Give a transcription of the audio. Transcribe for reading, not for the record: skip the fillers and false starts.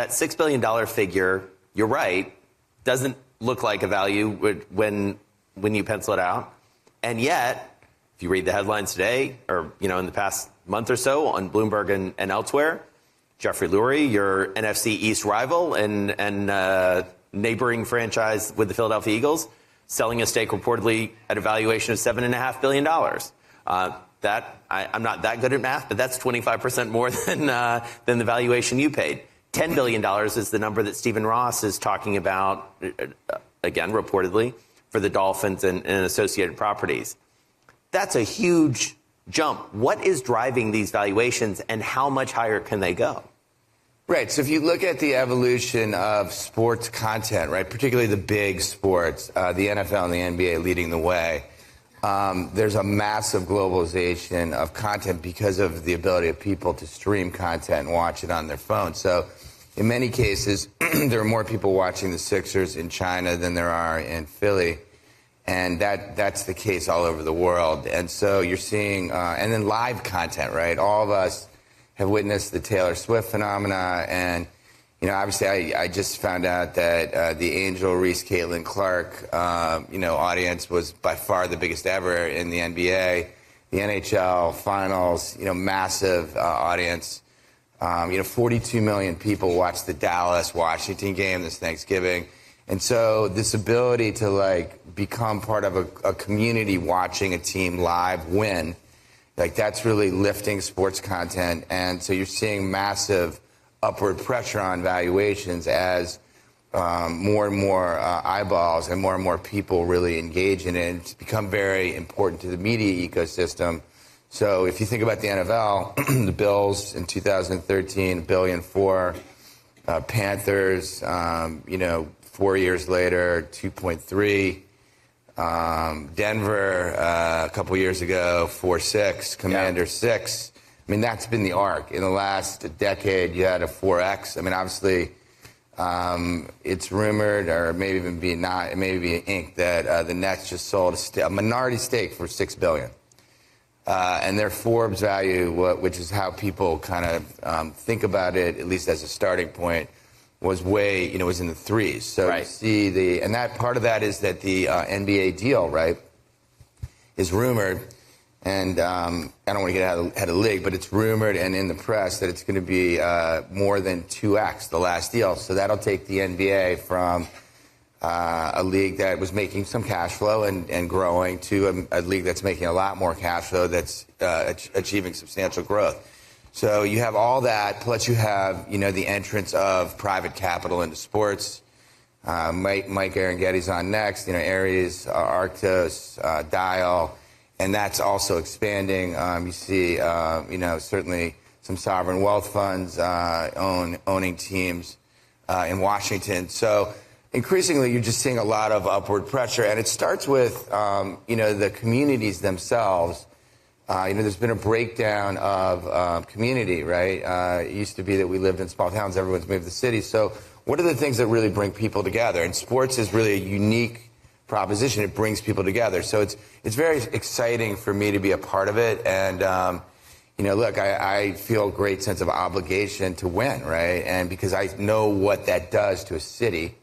that $6 billion figure, you're right, doesn't look like a value when you pencil it out. And yet, if you read the headlines today, or in the past month or so on Bloomberg and elsewhere, Jeffrey Lurie, your NFC East rival and neighboring franchise with the Philadelphia Eagles, selling a stake reportedly at a valuation of $7.5 billion. I'm not that good at math, but that's 25% more than the valuation you paid. $10 billion is the number that Stephen Ross is talking about, again, reportedly, for the Dolphins and associated properties. That's a huge jump. What is driving these valuations, and how much higher can they go? Right. So if you look at the evolution of sports content, right, particularly the big sports, the NFL and the NBA leading the way, there's a massive globalization of content because of the ability of people to stream content and watch it on their phone. So in many cases, there are more people watching the Sixers in China than there are in Philly. And that's the case all over the world. And so you're seeing, and then live content, right? All of us have witnessed the Taylor Swift phenomena. And, obviously I just found out that the Angel Reese Caitlin Clark, audience was by far the biggest ever in the NBA, the NHL finals, massive audience. 42 million people watched the Dallas-Washington game this Thanksgiving. And so this ability to become part of a community watching a team live win, that's really lifting sports content. And so you're seeing massive upward pressure on valuations as more and more eyeballs and more people really engage in it. And it's become very important to the media ecosystem. So if you think about the NFL, the Bills in 2013, $1.4 billion. Panthers, 4 years later, 2.3. Denver, a couple years ago, 4.6. Commanders, 6. I mean, that's been the arc. In the last decade, you had a 4X. I mean, obviously, it's rumored, or it may even be not, it may be inked, that the Nets just sold a minority stake for $6 billion. And their Forbes value, which is how people kind of think about it, at least as a starting point, was was in the threes. So right. You see and that part of that is that the NBA deal, right, is rumored, and I don't want to get ahead of the league, but it's rumored and in the press that it's going to be more than 2x the last deal. So that'll take the NBA from a league that was making some cash flow and growing to a league that's making a lot more cash flow, that's achieving substantial growth. So you have all that, plus you have, the entrance of private capital into sports. Mike Arangetti's on next, Ares, Arctos, Dial, and that's also expanding. You see, certainly some sovereign wealth funds owning teams in Washington. So increasingly, you're just seeing a lot of upward pressure, and it starts with, the communities themselves. There's been a breakdown of community, right? It used to be that we lived in small towns, everyone's moved to the cities. So what are the things that really bring people together? And sports is really a unique proposition. It brings people together. So it's very exciting for me to be a part of it. And, look, I feel a great sense of obligation to win, right? And because I know what that does to a city.